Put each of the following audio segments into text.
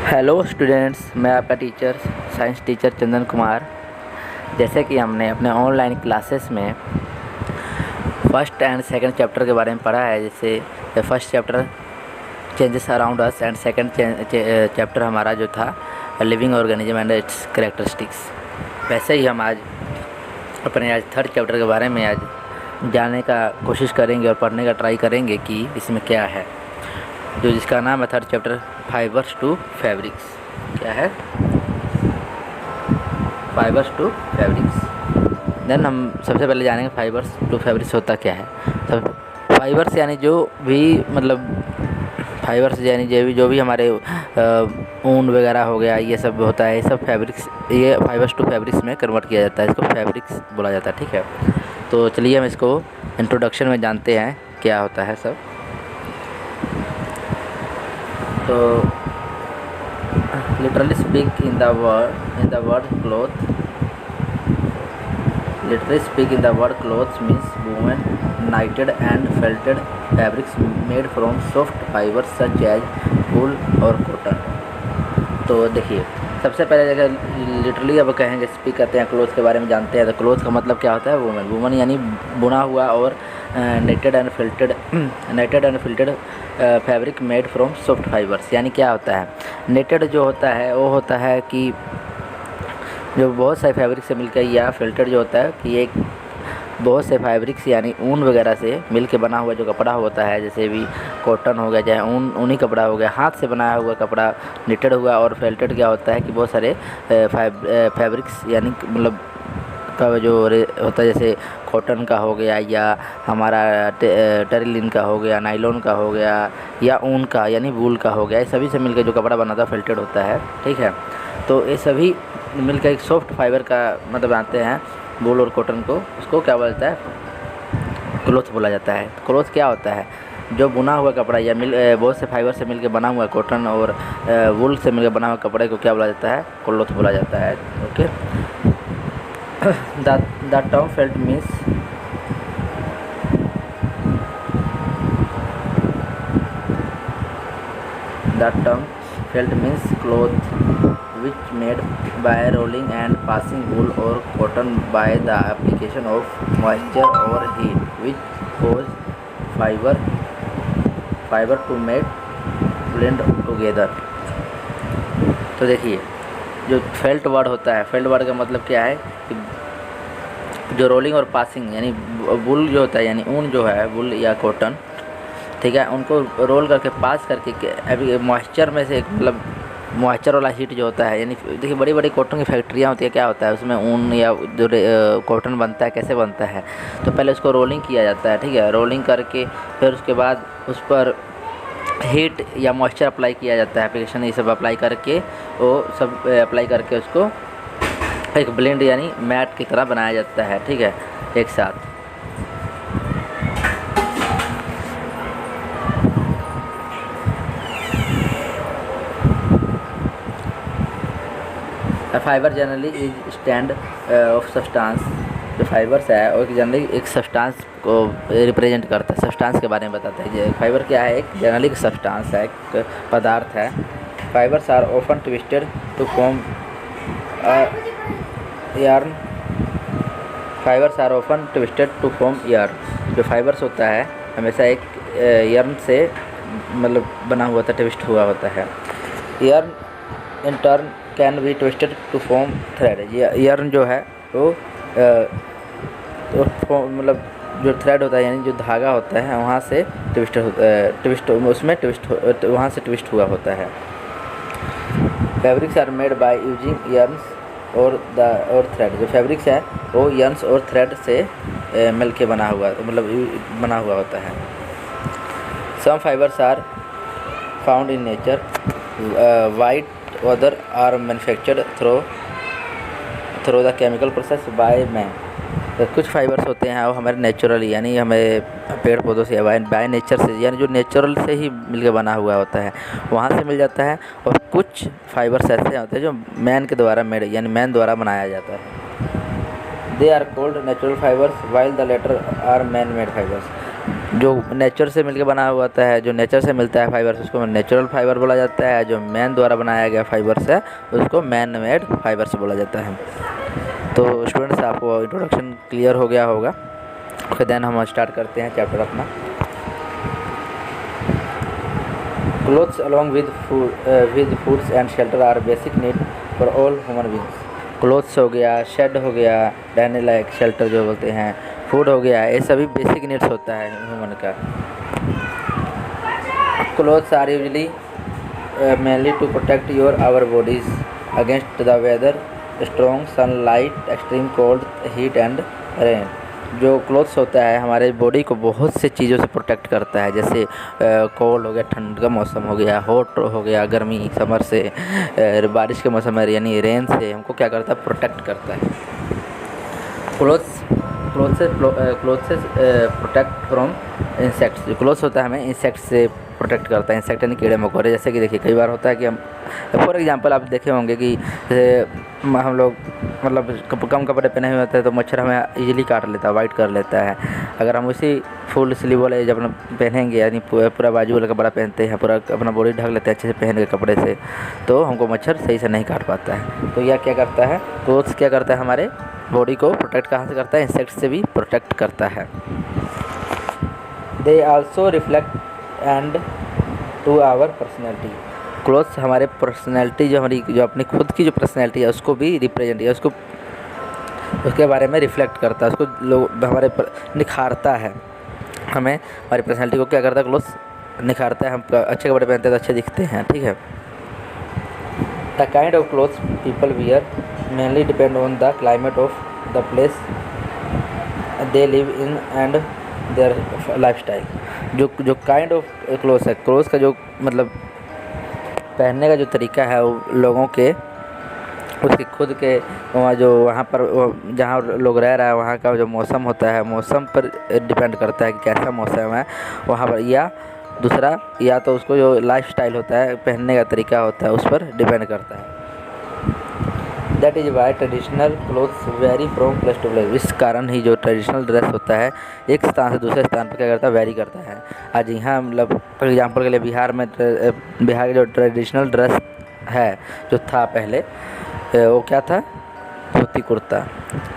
Hello students, मैं आपका teacher science teacher Chandan Kumar. जैसे कि हमने अपने ऑनलाइन क्लासेस में फर्स्ट एंड सेकंड चैप्टर के बारे में पढ़ा है। जैसे first chapter changes around us and second chapter हमारा जो था living organism and it's characteristics, वैसे ही हम आज अपने आज थर्ड चैप्टर के बारे में आज जानने का कोशिश करेंगे और पढ़ने का ट्राई करेंगे कि इसमें क्या है, जो जिसका नाम है third chapter fibres to fabrics. क्या है? Fibres to fabrics. देन हम सबसे पहले जानेंगे फाइबर्स टू फैब्रिक्स होता क्या है। सब फाइबर्स यानी जो भी मतलब फाइबर्स यानी जो भी हमारे ऊन वगैरह हो गया, ये सब होता है, ये सब फैब्रिक्स, ये फाइबर्स टू फैब्रिक्स में कन्वर्ट किया जाता है, इसको फैब्रिक्स बोला जाता है। ठीक है, तो चलिए हम इसको इंट्रोडक्शन में जानते हैं क्या होता है सब। तो literally speak in the word cloth, literally speak in the word clothes means woven knitted and felted fabrics made from soft fibres such as wool और कॉटन। तो देखिए, सबसे पहले जगह लिटरली अब कहेंगे, स्पीक करते हैं, क्लोथ के बारे में जानते हैं। तो क्लोथ का मतलब क्या होता है? वुमेन। वुमेन यानी बुना हुआ और knitted and felted fabric made from soft fibres. यानी क्या होता है? नेटेड जो होता है वो होता है कि जो बहुत सारे फैब्रिक से मिलकर, या फिल्टेड जो होता है कि एक बहुत से फैब्रिक्स यानी ऊन वगैरह से मिल के बना हुआ जो कपड़ा होता है, जैसे भी कॉटन हो गया, चाहे ऊनी कपड़ा हो गया, हाथ से बनाया हुआ कपड़ा निटेड हुआ। और फेल्टेड क्या होता है कि बहुत सारे फैब्रिक्स यानी मतलब का जो होता है, जैसे कॉटन का हो गया, या हमारा टेरिलिन का हो गया, नाइलॉन का हो गया, या ऊन का यानी वूल का हो गया, ये सभी से मिलकर जो कपड़ा बनाता है फेल्टेड होता है। ठीक है, तो ये सभी मिलकर एक सॉफ्ट फाइबर का मतलब बनाते हैं वूल और कॉटन को। उसको क्या बोलता है? क्लॉथ बोला जाता है। क्लॉथ क्या होता है? जो बुना हुआ कपड़ा या बहुत से फाइबर से मिलकर बना हुआ कॉटन और वूल से मिलकर बना हुआ कपड़े को क्या बोला जाता है? क्लॉथ बोला जाता है। Okay, the term felt means cloth which made by rolling and passing wool or cotton by the application of moisture or heat which cause fiber to make blend together। तो देखिए, जो फेल्ट वर्ड होता है, felt word का मतलब क्या है कि जो रोलिंग और पासिंग यानी वूल जो होता है यानी ऊन जो है, वूल या कॉटन, ठीक है, उनको रोल करके पास करके अभी मॉइस्चर में से मतलब मॉइस्चर वाला हीट जो होता है, यानी देखिए बड़ी बड़ी कॉटन की फैक्ट्रियाँ होती है, क्या होता है उसमें ऊन या जो कॉटन बनता है कैसे बनता है? तो पहले उसको रोलिंग किया जाता है। ठीक है, रोलिंग करके फिर उसके बाद उस पर हीट या मॉइस्चर अप्लाई किया जाता है, एप्लीकेशन ये सब अप्लाई करके, वो सब अप्लाई करके उसको एक ब्लेंड यानी मैट की तरह बनाया जाता है। ठीक है, एक साथ। Fibre generally is stand of substance. जो फाइबर्स है वो जनरली एक सब्सटेंस को रिप्रेजेंट करता है, सब्सटेंस के बारे में बताता है। फाइबर क्या है? एक जनरली एक सब्सटेंस है, एक पदार्थ है। Fibres are often twisted to form yarn. Fibres are often twisted to form yarn. जो फाइबर्स होता है हमेशा एक यार्न से मतलब बना हुआ था, ट्विस्ट हुआ होता है। Yarn in turn can be twisted to form thread. Yarn जो है वो तो मतलब जो थ्रेड होता है यानी जो धागा होता है वहाँ से ट्विस्ट उसमें ट्विस्ट वहाँ से ट्विस्ट हुआ होता है। Fabrics are made by using yarns और थ्रेड। जो फैब्रिक्स है वो यार्न्स और थ्रेड से मिल के बना हुआ होता है। Some fibres are found in nature while other are manufactured through the chemical process by man। तो कुछ फाइबर्स होते हैं वो हमारे नेचुरली यानी हमें पेड़ पौधों से बाय नेचर से यानी जो नेचुरल से ही मिलकर बना हुआ होता है वहाँ से मिल जाता है। और कुछ फाइबर्स ऐसे होते हैं जो मैन के द्वारा मेड यानी मैन द्वारा बनाया जाता है। They are called natural fibres while the latter are man made fibres. जो नेचर से मिलकर बना हुआ होता है, जो नेचर से मिलता है फाइबर, उसको नेचुरल फाइबर बोला जाता है। जो मैन द्वारा बनाया गया फाइबर्स है उसको मैन मेड फाइबर्स बोला जाता है। तो स्टूडेंट्स, आपको इंट्रोडक्शन क्लियर हो गया होगा। ओके, देन हम स्टार्ट करते हैं चैप्टर अपना। Clothes along with foods and shelter are basic need for all human beings. Clothes हो गया, शेड हो गया, रहने लायक शेल्टर जो बोलते हैं, फूड हो गया, ये सभी बेसिक नीड्स होता है ह्यूमन का। Clothes are usually mainly to protect our bodies against the weather, strong sunlight, extreme cold, heat and rain. जो क्लोथ्स होता है हमारे बॉडी को बहुत से चीज़ों से प्रोटेक्ट करता है, जैसे कोल्ड हो गया, ठंड का मौसम हो गया, हॉट हो गया, गर्मी समर से, बारिश के मौसम में यानी रेन से हमको क्या करता है, प्रोटेक्ट करता है। Clothes protect from insects. जो क्लोथ्स होता है हमें इंसेक्ट से प्रोटेक्ट करता है। इंसेक्ट यानी कीड़े मकोड़े। जैसे कि देखिए, कई बार होता है कि हम फॉर एग्जांपल आप देखे होंगे कि हम लोग मतलब कम कपड़े पहने हुए होते हैं तो मच्छर हमें इजीली काट लेता है, वाइट कर लेता है। अगर हम उसी फुल स्लीव वाले जब हम पहनेंगे, यानी पूरा बाजू वाला कपड़ा पहनते हैं, पूरा अपना बॉडी ढक लेते हैं अच्छे से पहन के कपड़े से, तो हमको मच्छर सही से नहीं काट पाता है। तो यह क्या करता है, क्लोथ्स क्या करता है, हमारे बॉडी को प्रोटेक्ट कहाँ से करता है, इंसेक्ट से भी प्रोटेक्ट करता है। They also reflect and to our personality. Clothes हमारे पर्सनैलिटी, जो हमारी जो अपनी खुद की जो पर्सनैलिटी है उसको भी रिप्रेजेंट या उसको उसके बारे में रिफ्लेक्ट करता है, उसको लोग हमारे निखारता है। हमें हमारी पर्सनैलिटी को क्या करता है, क्लोथ्स निखारता है। हम अच्छे कपड़े पहनते हैं तो अच्छे दिखते हैं, ठीक है। The kind of clothes people wear mainly depend on the climate of the place they live in and there lifestyle. जो काइंड ऑफ क्लोथ्स है, क्लोथ्स का जो मतलब पहनने का जो तरीका है वो लोगों के उसके खुद के वहाँ पर जहाँ लोग रह रहा है वहाँ का जो मौसम होता है, मौसम पर डिपेंड करता है कि कैसा मौसम है वहाँ पर, या दूसरा या तो उसको जो लाइफस्टाइल होता है, पहनने का तरीका होता है, उस पर डिपेंड करता है। That is why traditional clothes vary from place to place. इस कारण ही जो ट्रेडिशनल ड्रेस होता है एक स्थान से दूसरे स्थान पर क्या करता है, वेरी करता है। आज यहाँ मतलब फॉर एग्जांपल के लिए बिहार का जो ट्रेडिशनल ड्रेस है जो था पहले, वो क्या था, धोती कुर्ता,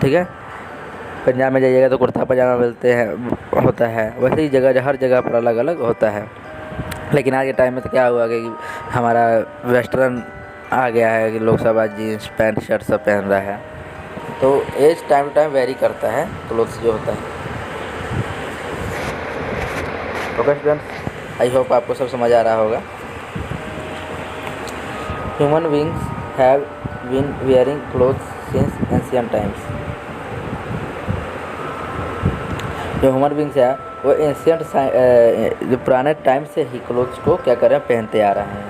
ठीक है। पंजाब में जाइएगा तो कुर्ता पजामा मिलते हैं होता है, वैसे ही हर जगह पर अलग अलग होता है। लेकिन आज के टाइम में तो क्या हुआ कि हमारा वेस्टर्न आ गया है कि लोग सब आज जीन्स पैंट शर्ट सब पहन रहा है। तो as time to time vary करता है क्लोथ्स जो होता है। ओके स्टूडेंट्स, आई होप आपको सब समझ आ रहा होगा। Human beings have been wearing clothes since ancient times. जो ह्यूमन बींग्स है वो एंशिएंट जो पुराने टाइम से ही क्लोथ्स को क्या कर रहे हैं, पहनते आ रहे हैं।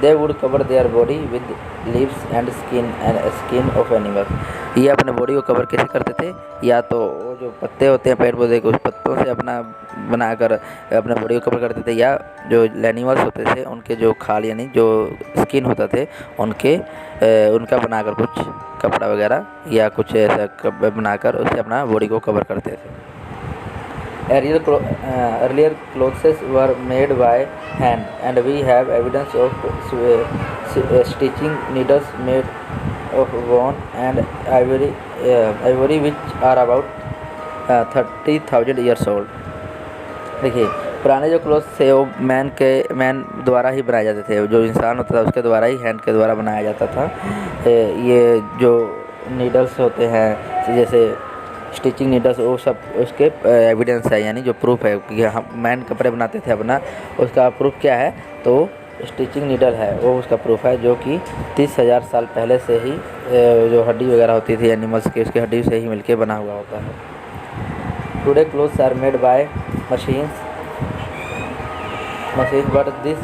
They would cover their body with leaves and skin of animals. ये अपने बॉडी को कवर कैसे करते थे, या तो वो जो पत्ते होते हैं पेड़ पौधे के, उस पत्तों से अपना बनाकर अपने बॉडी को कवर करते थे, या जो एनिमल्स होते थे उनके जो खाल यानी जो स्किन होता थे उनका बनाकर कुछ कपड़ा वगैरह या कुछ ऐसा बनाकर उससे अपना बॉडी को कवर करते थे। Earlier clothes were made by hand, and we have evidence of stitching needles made of bone and ivory which are about 30,000 years old. देखिए, पुराने जो क्लोथ्स थे वो मैन द्वारा ही बनाए जाते थे। जो इंसान होता था उसके द्वारा ही, हैंड के द्वारा बनाया जाता था। ये जो नीडल्स होते हैं जैसे स्टिचिंग नीडल्स, वो सब उसके एविडेंस है, यानी जो प्रूफ है कि हम मैन कपड़े बनाते थे अपना, उसका प्रूफ क्या है, तो स्टिचिंग नीडल है वो उसका प्रूफ है, जो कि 30,000 साल पहले से ही जो हड्डी वगैरह होती थी एनिमल्स की, उसकी हड्डी से ही मिलके बना हुआ होता है। Today clothes are made by machines but this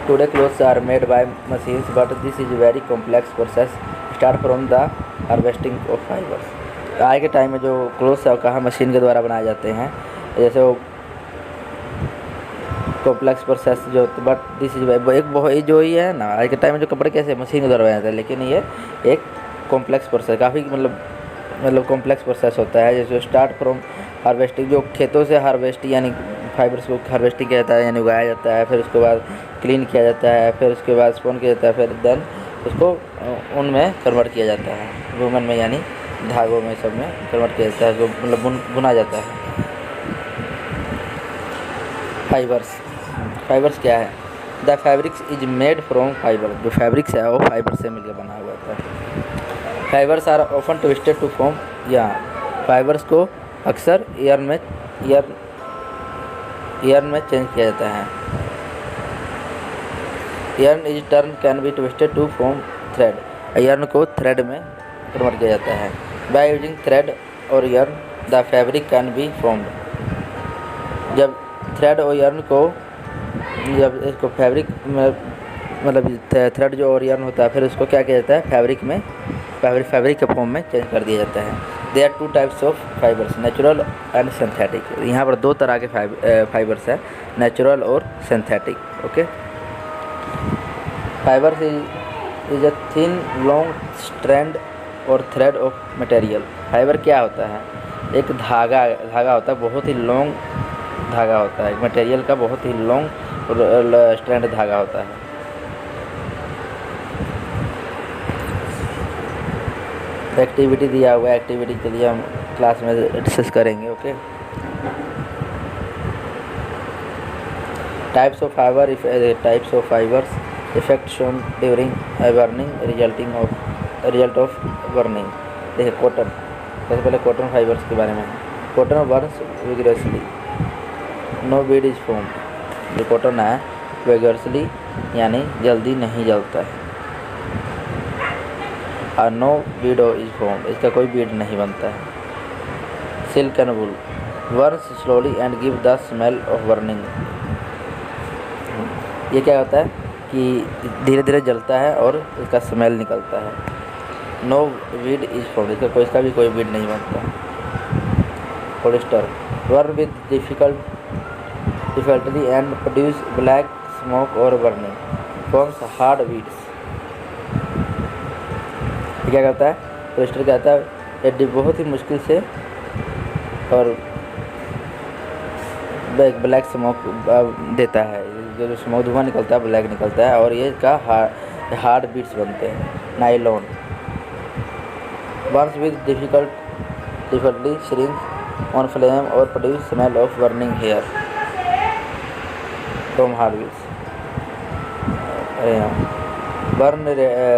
today clothes are made by machines but this is very complex process start from the harvesting of fibres. आज के टाइम में जो क्लोथ्स है कहाँ मशीन के द्वारा बनाए जाते हैं, जैसे वो कॉम्प्लेक्स प्रोसेस जो, बट दिस इज एक बहुत जो ही है ना, आज के टाइम में जो कपड़े कैसे मशीन के द्वारा बनाए जाते हैं, लेकिन ये एक कॉम्प्लेक्स प्रोसेस, काफ़ी मतलब मतलब कॉम्प्लेक्स प्रोसेस होता है। जैसे स्टार्ट फ्रॉम हार्वेस्टिंग, जो खेतों से हार्वेस्टिंग यानी फाइबर्स को हार्वेस्टिंग किया जाता है यानी उगाया जाता है, फिर उसके बाद क्लीन किया जाता है, फिर उसके बाद स्पोन किया जाता है, फिर देन उसको उनमें कन्वर्ट किया जाता है, वूमन में यानी धागों में, सब में कन्वर्ट किया जाता है, जो मतलब बुना जाता है। फाइबर्स क्या है? The fabrics is made from fibre, जो फैब्रिक्स है वो फाइबर से मिलकर बना हुआ होता है। Fibres are often twisted to form, या फाइबर्स को अक्सर एयर में चेंज किया जाता है। yarn is turn can be twisted to form thread, yarn को थ्रेड में कन्वर्ट किया जाता है। बाय यूजिंग थ्रेड और yarn the fabric can be formed, जब थ्रेड और yarn को, जब इसको फैब्रिक में मतलब थ्रेड जो और yarn होता है, फिर उसको क्या किया जाता है, फैब्रिक के फॉर्म में चेंज कर दिया जाता है। There are 2 types of fibres, natural and synthetic. यहाँ पर 2 तरह के फाइबर्स हैं, नेचुरल और synthetic. Okay, fibres is a thin long strand और थ्रेड ऑफ मटेरियल। फाइबर क्या होता है? एक धागा होता है, बहुत ही लॉन्ग धागा होता है, मटेरियल का बहुत ही लॉन्ग स्ट्रैंड धागा होता है। एक्टिविटी दिया हुआ है, एक्टिविटी के लिए हम क्लास में डिस्कस करेंगे। Okay, types of fibres effect shown during burning result of burning. देखिए कॉटन, सबसे पहले कॉटन फाइबर्स के बारे में। Cotton burns vigorously, no bead is formed. जो कॉटन है विगरसली यानी जल्दी नहीं जलता है, और नो बीड इज फॉर्म्ड, इसका कोई बीड नहीं बनता है। Silk and wool Burns slowly and give the smell of burning. ये क्या होता है कि धीरे धीरे जलता है और इसका स्मेल निकलता है। नो बीड इज फॉर्म्ड, इसका भी कोई बीड नहीं बनता। Polyester burn with difficulty and produce black smoke और बर्निंग फॉर्म्स हार्ड बीड्स। क्या करता है? पॉलिस्टर क्या होता है? ये बहुत ही मुश्किल से और ब्लैक स्मोक देता है, जो स्मोक धुआं निकलता है ब्लैक निकलता है, और ये इसका हार्ड बीट्स बनते हैं। Nylon burns with difficulty shrink on flame और produce smell of burning hair from hard beads. Burn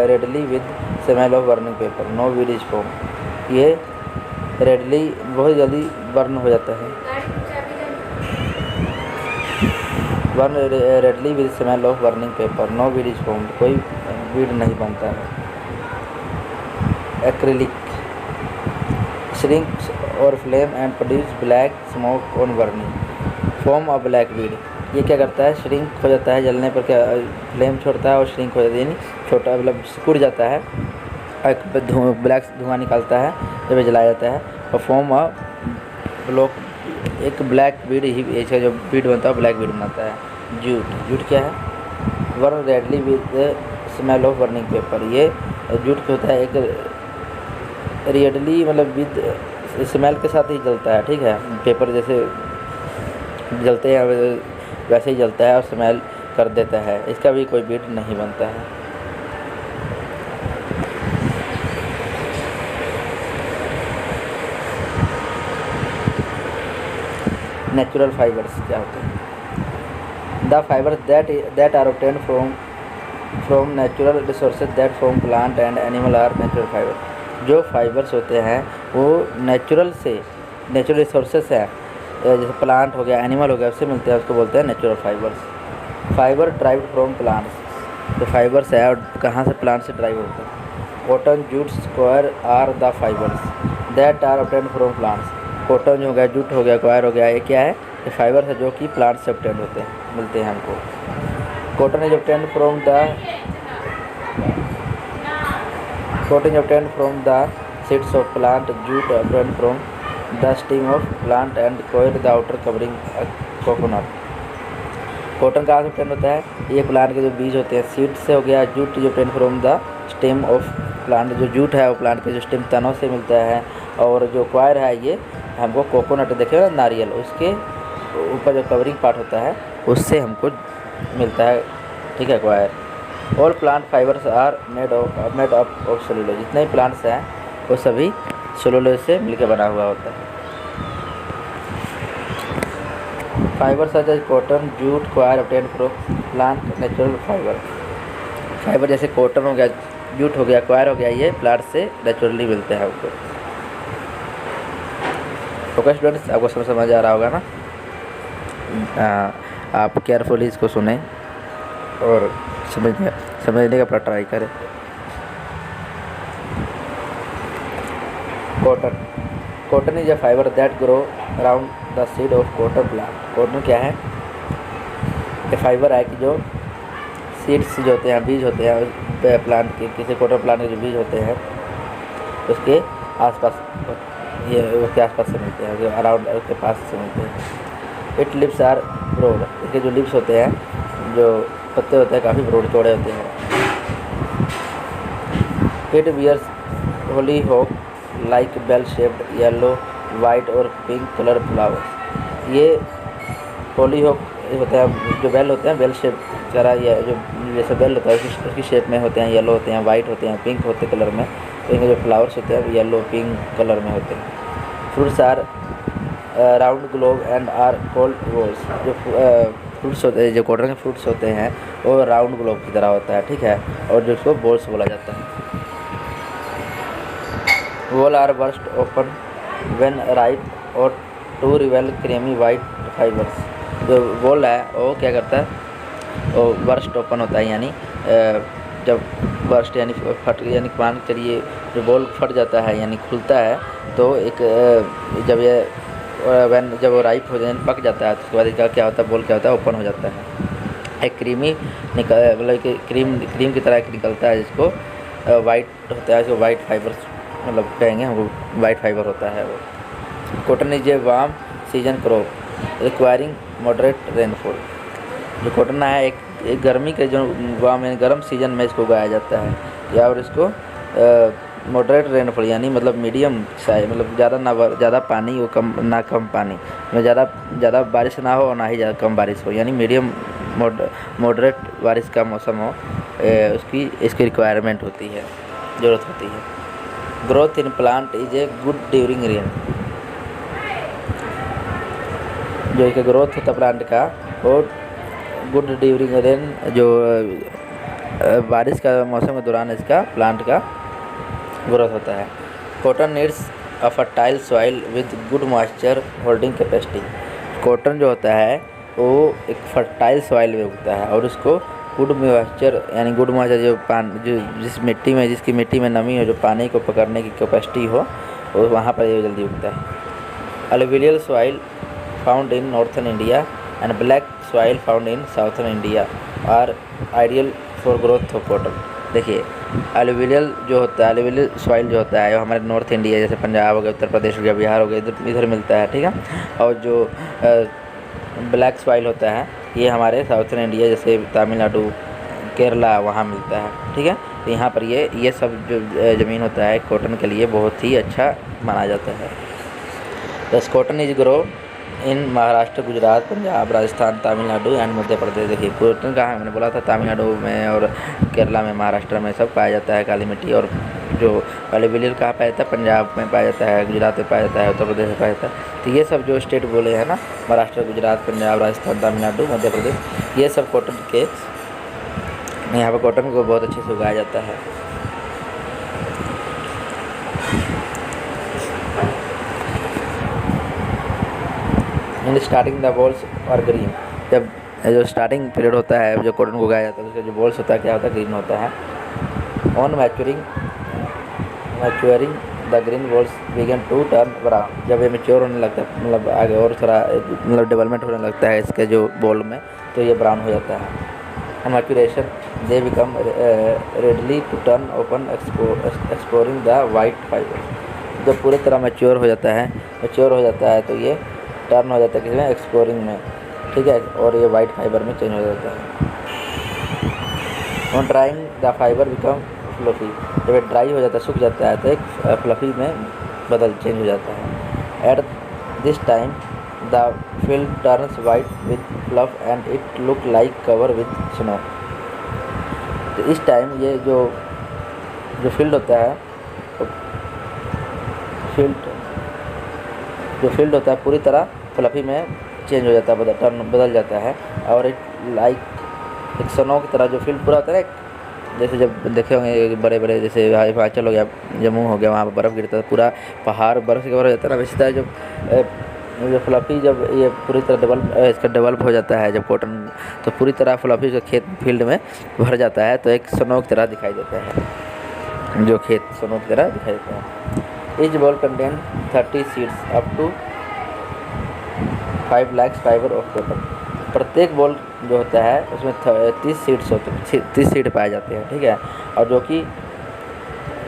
readily with smell of burning paper, no bead is form. ये रेडली बहुत जल्दी बर्न हो जाता है। Burn readily with smell of burning paper, no bead is form, कोई bead नहीं बनता है। एक्रिलिक श्रिंक्स और flame and produce black smoke on burning form of black bead. ये क्या करता है? श्रिंक हो जाता है, जलने पर क्या फ्लेम छोड़ता है और श्रिंक हो जाता है, यानी छोटा मतलब सिकुड़ जाता है, ब्लैक धुआं निकलता है जब जलाया जाता है, और फॉर्म ऑफ एक ब्लैक बीड ही, इसका जो बीड बनता है ब्लैक बीड बनाता है। जूट क्या है? Burn readily with smell of burning paper. ये जूट होता है एक रेडली मतलब विद स्मेल के साथ ही जलता है, ठीक है, पेपर जैसे जलते हैं वैसे ही जलता है और स्मेल कर देता है, इसका भी कोई बीड नहीं बनता है। नेचुरल फाइबर्स क्या होते हैं? The fibres that are obtained from natural resources that from plant and animal are natural fibre. जो फाइबर्स होते हैं वो नेचुरल रिसोर्सेज है, जैसे प्लांट हो गया, एनिमल हो गया, उससे मिलते हैं, उसको बोलते हैं natural fibres. Fibre derived from plants, जो फाइबर्स है और कहाँ से? प्लांट से ड्राइव होते हैं। Cotton jute coir are the fibres that are obtained from plants. Cotton हो गया, जूट हो गया, क्वायर हो गया, ये क्या है? ये फाइबर है जो कि प्लांट से ऑब्टेन्ड होते हैं, मिलते हैं हमको। Cotton is obtained from the seeds of plant, jute obtained from the steam of plant and coir the outer covering coconut. Cotton कहाँ से ऑब्टेन्ड होता है? ये प्लांट के जो बीज होते हैं, सीड से हो गया। जूट जो obtained from the stem of plant, जो जूट है वो प्लांट के जो स्टेम तनों से मिलता है, और जो क्वायर है ये हमको कोकोनट देखे ना, नारियल, उसके ऊपर जो कवरिंग पार्ट होता है उससे हमको मिलता है, ठीक है, coir. All plant fibres are made up of cellulose, जितने भी प्लांट्स हैं वो सभी सेलुलोज से मिलकर बना हुआ होता है। Fibre such as cotton, jute, coir obtained from plant natural fibre. Fibre जैसे कॉटन हो गया, जूट हो गया, क्वायर हो गया, ये प्लांट से नेचुरली मिलते हैं आपको। ओके स्टूडेंट्स, आपको समझ आ रहा होगा ना? आप केयरफुली इसको सुने और समझने का पूरा ट्राई करें। Cotton is a fibre that grow around the seed of cotton plant. Cotton क्या है? ये फाइबर है कि जो सीड्स जो होते हैं, बीज होते हैं प्लांट के, किसी कॉटन प्लांट के जो बीज होते हैं उसके आसपास, ये उसके आसपास से मिलते हैं, जो अराउंड उसके पास से मिलते हैं। इट लिप्स आर ब्रॉड, इसके जो लिप्स होते हैं, जो पत्ते होते हैं, काफ़ी ब्रॉड चौड़े होते हैं। It bears hollyhock like bell shaped yellow, white और पिंक कलर फ्लावर्स। ये होली होप होता है, जो बेल होते हैं, बेल शेप तरह, ये जो जैसे बेल होता है उसकी शेप में होते हैं, येलो होते हैं, वाइट होते हैं, पिंक होते कलर में। तो इनके जो फ्लावर्स होते हैं येलो पिंक कलर में होते हैं। Fruits are round globe and are called bolls. जो फ्रूट्स होते हैं, जो कॉटन के फ्रूट्स होते हैं वो राउंड ग्लोब की तरह होता है, ठीक है, और जिसको बोल्स बोला जाता है। Wall are burst open when ripe और to reveal creamy white fibres. जो वॉल है वो क्या करता है, वो बर्स्ट ओपन होता है, यानी जब बर्स्ट यानी फट, यानी मान के चलिए जो बॉल फट जाता है यानी खुलता है, तो एक जब ये जब वो राइप हो जाए, पक जाता है, तो उसके बाद इसका क्या होता है, बॉल क्या होता है, ओपन हो जाता है। एक क्रीमी मतलब कि क्रीम की तरह निकलता है, जिसको वाइट होता है, इसको वाइट फाइबर्स मतलब कहेंगे हम, वो वाइट फाइबर होता है वो। Cotton is a warm season crop requiring moderate rainfall. जो कॉटन है एक गर्मी के जो वार्म यानी गर्म सीजन में इसको उगाया जाता है, या और इसको मॉडरेट रेनफॉल यानी मतलब मीडियम साइज, मतलब ज़्यादा ना ज़्यादा पानी हो, कम ना कम पानी में, ज़्यादा बारिश ना हो और ना ही ज़्यादा कम बारिश हो, यानी मीडियम मॉडरेट बारिश का मौसम हो, इसकी रिक्वायरमेंट होती है, ज़रूरत होती है। Growth in plant is a good during rain. जो इसका ग्रोथ होता है प्लांट का वो गुड ड्यूरिंग रेन, जो बारिश का मौसम के दौरान इसका प्लांट का ग्रोथ होता है। Cotton needs a fertile soil with good moisture holding capacity. Cotton जो होता है वो एक फर्टाइल सॉइल में उगता है और उसको गुड मॉइस्चर यानी गुड मॉइस्चर जो जिसकी मिट्टी में नमी हो, जो पानी को पकड़ने की कैपेसिटी हो, वो वहाँ पर ये जल्दी उगता है। Alluvial soil found in northern India and black soil found in southern India are ideal for growth of cotton. देखिए अलुवियल जो होता है, अलुवियल सॉइल जो होता है वो हमारे नॉर्थ इंडिया जैसे पंजाब हो गया, उत्तर प्रदेश हो गया, बिहार हो गया, इधर मिलता है, ठीक है। और जो ब्लैक सॉइल होता है ये हमारे साउथर्न इंडिया जैसे तमिलनाडु, केरला, वहाँ मिलता है, ठीक है। तो यहाँ पर ये सब जो ज़मीन होता है कॉटन के लिए बहुत ही अच्छा माना जाता है। This cotton is grow in Maharashtra, Gujarat, Punjab, Rajasthan, Tamil Nadu and Madhya Pradesh. देखिए कॉटन कहाँ है, मैंने बोला था तमिलनाडु में और केरला में, महाराष्ट्र में सब पाया जाता है काली मिट्टी। और जो अलुवियल कहाँ पाया जाता है, पंजाब में पाया जाता है, गुजरात में पाया जाता है, उत्तर प्रदेश में पाया जाता है। तो ये सब जो स्टेट बोले हैं ना, महाराष्ट्र, गुजरात, पंजाब, राजस्थान, तमिलनाडु, मध्य प्रदेश, ये सब कॉटन के, यहाँ पर कॉटन को बहुत अच्छे से उगाया जाता है। इन स्टार्टिंग द बॉल्स और ग्रीन, जब जो स्टार्टिंग पीरियड होता है जो कॉटन को उगाया जाता है, उसका जो बॉल्स होता है क्या होता है, ग्रीन होता है। On maturing the green bolls begin to turn brown. जब ये मैच्योर होने लगता है, मतलब आगे और थोड़ा मतलब डेवलपमेंट होने लगता है इसके जो बॉल में, तो ये ब्राउन हो जाता है। On maturation they become readily to turn open exploring the white fibre. जब पूरी तरह मैच्योर हो जाता है तो ये टर्न हो जाता है किसी में, एक्सप्लोरिंग में, ठीक है, और ये वाइट फाइबर में चेंज हो जाता है। On drawing the fibre become fluffy. जब ये ड्राई हो जाता है, सूख जाता है, तो एक फ्लफी में चेंज हो जाता है। At this time the field turns white with fluff and it look like cover with snow. तो इस टाइम ये जो फील्ड होता है, फील्ड होता है पूरी तरह फ्लफी में चेंज हो जाता है, बदल जाता है। और इट लाइक एक स्नो की तरह जो फील्ड पूरा होता है, जैसे जब देखे होंगे बड़े बड़े, जैसे हिमाचल हो गया, जम्मू हो गया, वहाँ पर बर्फ़ गिरता है, पूरा पहाड़ बर्फ़ से कवर हो जाता है ना। वैसे तरह जब फ्लफी जब ये पूरी तरह इसका डेवलप हो जाता है जब कॉटन, तो पूरी तरह फ्लफी जो खेत फील्ड में भर जाता है, तो एक स्नो की तरह दिखाई देता है, जो खेत स्नो की तरह दिखाई देता है। Each boll contain 30 seeds up to 5 lakh fibre of cotton. प्रत्येक बॉल जो होता है उसमें 30 सीड्स होते हैं, 30 सीड पाए जाते हैं, ठीक है। और जो कि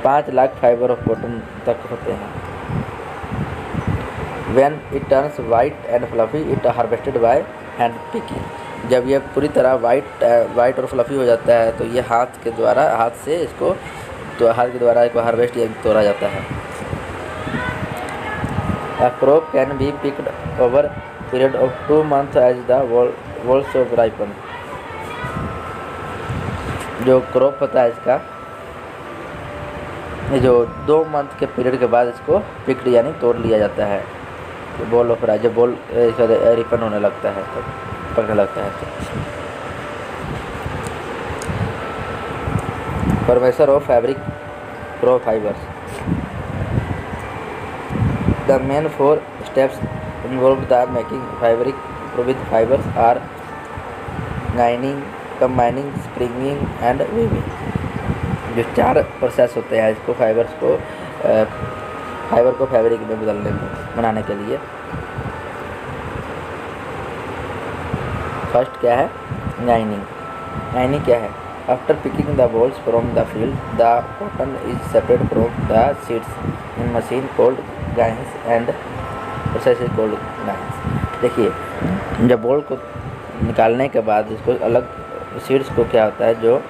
5 लाख फाइबर ऑफ कॉटन तक होते हैं। When it turns white and fluffy, it harvested by hand picking। जब ये पूरी तरह वाइट और फ्लफ़ी हो जाता है, तो ये हाथ के द्वारा इसको हार्वेस्ट या तोड़ा जाता है। A crop can be picked over period of 2 months as the walls of ripen। जो क्रॉप होता है इसका, ये जो 2 मंथ के पीरियड के बाद इसको पिक्ड यानी तोड़ लिया जाता है। बॉल ऑफ राइस, जब बॉल रिपन होने लगता है, तो पकने लगता है। Formation of fabric crop fibres. The main 4 steps involved the making fabric with fibres are ginning, combining, spinning and weaving. जो 4 प्रोसेस होते हैं इसको फाइबर को फैब्रिक में बनाने के लिए। फर्स्ट क्या है? गाइनिंग क्या है? After picking the bolls from the field, the cotton is separate from the seeds in machine called gins and process is called gins. देखिए, जब बॉल को निकालने के बाद इसको अलग, सीड्स को क्या होता है, जो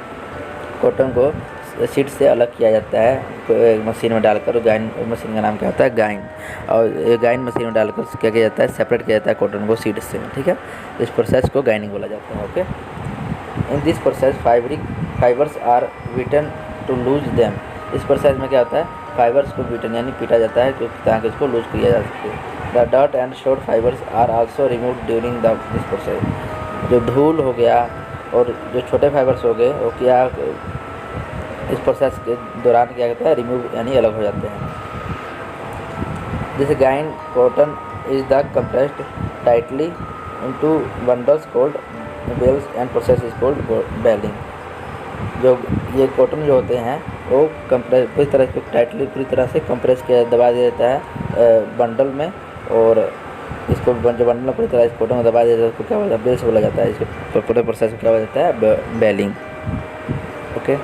कॉटन को सीड से अलग किया जाता है मशीन में डालकर। गाइन मशीन का नाम क्या होता है? गाइन। और ये गाइन मशीन में डालकर क्या किया जाता है? सेपरेट किया जाता है कॉटन को सीड से, ठीक है। इस प्रोसेस को गाइनिंग बोला जाता है, okay. In this process fibres are beaten to loose them. इस प्रोसेस में क्या होता है? फाइबर्स को बीटन यानी पीटा जाता है ताकि इसको लूज किया जा सके। The dirt and short fibres are also remove during this process. जो धूल हो गया और जो छोटे फाइबर्स हो गए, वो क्या इस प्रोसेस के दौरान क्या कहता है? रिमूव यानी अलग हो जाते हैं। जैसे गाइन cotton is the compressed tightly into bundles called bales and process is called baling. जो ये कॉटन जो होते हैं वो कंप्रेस पूरी तरह से टाइटली पूरी तरह से कंप्रेस किया दबा दिया जाता है बंडल में, और इसको जो बंडल में पूरी तरह इस कॉटन में दबा दिया जाता है, उसको क्या बोला? बेल्स बोला जाता है। इसको पूरे प्रोसेस को क्या बोला जाता है? Baling, okay.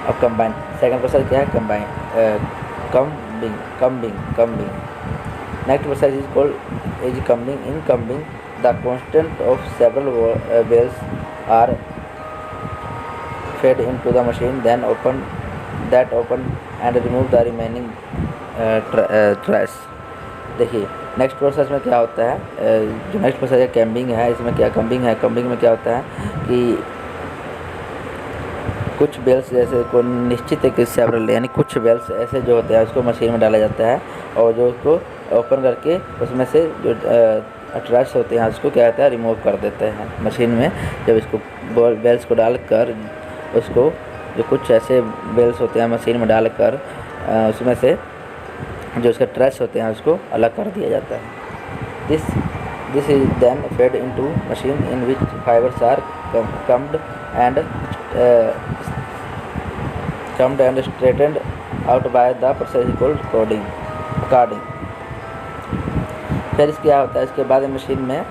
अब कंबाइन, सेकंड प्रोसेस क्या है? Combine, combing. Next process is called combing. In combing the constant of several bales are fed into the machine, then open and remove the remaining trace. देखिए, next process में क्या होता है? जो next process है कैम्बिंग है। इसमें क्या कम्बिंग है? कम्बिंग में क्या होता है कि कुछ बेल्स जैसे को निश्चित एक सेवरल यानी कुछ बेल्स ऐसे जो होते हैं उसको मशीन में डाला जाता है, और जो उसको ओपन करके उसमें से जो ट्रैश होते हैं उसको क्या होता है? रिमूव कर देते हैं मशीन में। जब इसको बेल्स को डालकर उसको जो कुछ ऐसे बेल्स होते हैं मशीन में डालकर उसमें से जो उसके ट्रैश होते हैं उसको अलग कर दिया जाता है। This is then fed into machine in which fibres are combed and straightened out by the process called carding. फिर क्या होता है? इसके बाद मशीन में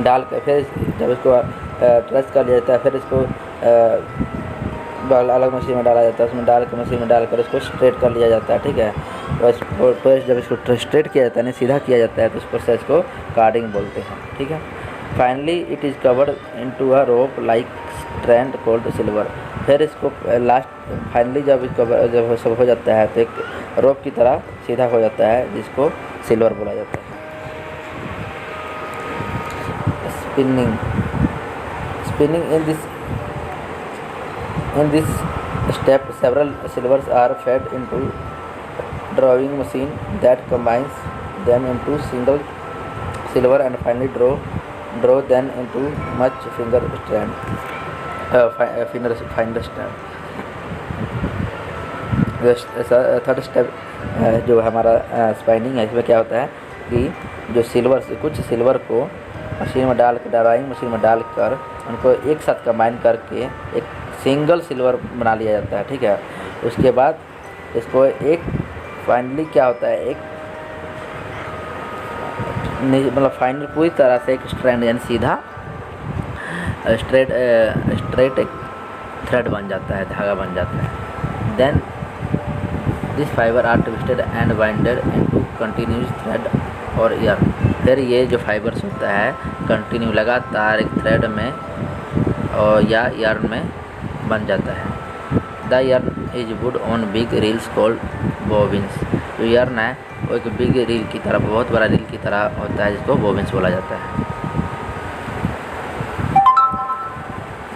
डाल कर फिर जब इसको ट्रेस कर लिया जाता है, फिर इसको अलग मशीन में डाला जाता है, उसमें डाल कर मशीन में डालकर इसको स्ट्रेट कर लिया जाता है, ठीक है। और जब इसको स्ट्रेट किया जाता है, सीधा किया जाता है, तो उस प्रोसेस को कार्डिंग बोलते हैं, ठीक है। Finally it is covered into a rope like strand called silver. फिर इसको लास्ट फाइनली जब सब हो जाता है तो एक रोप की तरह सीधा हो जाता है, जिसको सिल्वर बोला जाता है। Spinning in this step several silvers are fed into drawing machine that combines them into single silver and finally draw them into much finer strand. Third step जो हमारा स्पाइनिंग है, इसमें क्या होता है कि जो कुछ सिल्वर को मशीन में ड्राइंग मशीन में डालकर उनको एक साथ कंबाइन करके एक सिंगल सिल्वर बना लिया जाता है, ठीक है। उसके बाद इसको एक फाइनली क्या होता है, एक मतलब फाइनल पूरी तरह से एक स्ट्रैंड यानी सीधा स्ट्रेट एक थ्रेड बन जाता है, धागा बन जाता है। Then this fibre are twisted and binded into continuous thread और यार्न। फिर ये जो फाइबर्स होता है कंटिन्यू लगातार एक थ्रेड में और या यार्न में बन जाता है। The yarn is would on big reels called bobbins. जो यार्न है वो एक बिग रील की तरह, बहुत बड़ा रील की तरह होता है, जिसको बॉबिन्स बोला जाता है।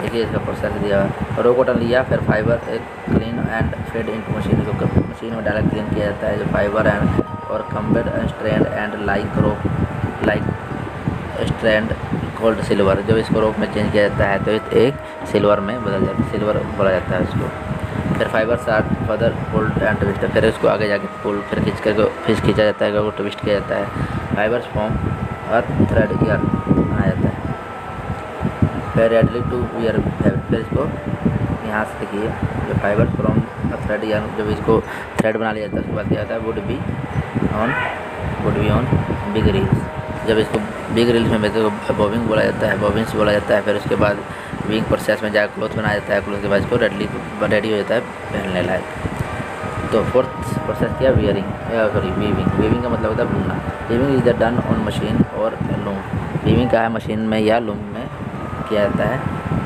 देखिए इसका प्रोसेस दिया हुआ। रो कॉटन लिया, फिर fibre clean and fade into machine, को मशीन में डायरेक्ट क्लीन किया जाता है। जो फाइबर एंड और cum bed strand and like strand called silver. जब इसको रोप में चेंज किया जाता है तो एक सिल्वर में बदल जाता है, सिल्वर बोला जाता है उसको। फिर fibre sort further pulled and twist, फिर उसको आगे जाके पुल फिर खींचा जाता है, ट्विस्ट किया जाता है। फाइबर्स फॉर्म और थ्रेड यार्न बनाया जाता है। फिर रेडली टू वियर, फिर इसको यहाँ से देखिए जो फाइबर फ्रॉम थ्रेड यार्न, जब इसको थ्रेड बना लिया जाता है उसके बाद क्या होता है, would be on big reels. जब इसको बिग रील्स में तो बॉबिंग बोला जाता है, बॉबिन्स बोला जाता है। फिर उसके बाद विंग प्रोसेस में जाकर क्लोथ बनाया जाता है, क्लोथ के बाद इसको रेडी हो जाता है पहनने लायक। तो फोर्थ प्रोसेस क्या, वीविंग का मतलब होता है बुनना। Weaving is the done on machine और लूम। वीविंग का है मशीन में या लूम में किया जाता है।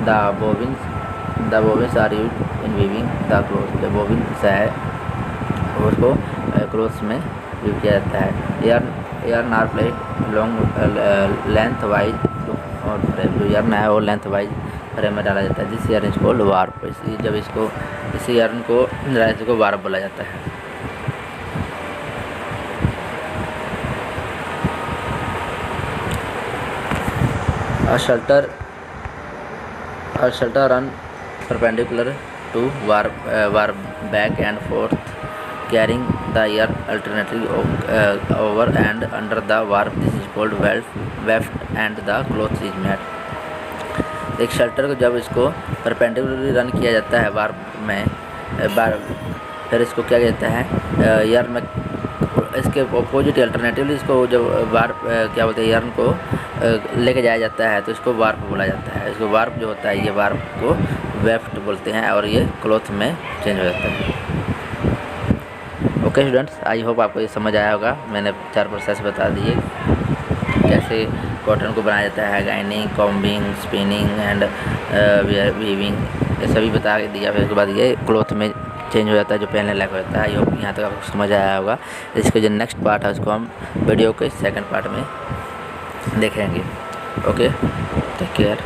The bobbins are used in weaving the cloth. जो बॉबिन्स है उसको क्लोथ्स में यूज किया जाता है। Yarn are plait long lengthwise और फ्रेम। जो यार्न है वो लेंथ वाइज फ्रेम में डाला जाता है। जिस यार्न को वार्प, जब इसी यार्न को वार्प बोला जाता है। A shelter run perpendicular to warp back and forth, carrying the yarn alternately over and under the warp. This is called weft and the cloth is made. एक shelter को जब इसको परपेंडिकुलरली रन किया जाता है वार्प में, फिर इसको क्या कहता है, यार्न में इसके अपोजिट अल्टरनेटिवली इसको जब वार्प क्या बोलते हैं यार्न को लेके जाया जाता है तो इसको वार्प बोला जाता है। इसको वार्प जो होता है, ये वार्प को वेफ्ट बोलते हैं और ये क्लॉथ में चेंज हो जाता है। ओके स्टूडेंट्स, आई होप आपको ये समझ आया होगा। मैंने 4 प्रोसेस बता दिए कैसे कॉटन को बनाया जाता है, गाइनिंग, कॉम्बिंग, स्पिनिंग एंड वीविंग, ये सभी बता दिया। फिर उसके बाद ये क्लॉथ में चेंज हो जाता है, जो पहनने लायक हो जाता है। आई होप यहाँ तक आपको समझ आया होगा। इसका जो नेक्स्ट पार्ट है उसको हम वीडियो के सेकंड पार्ट में देखेंगे। Okay, take care.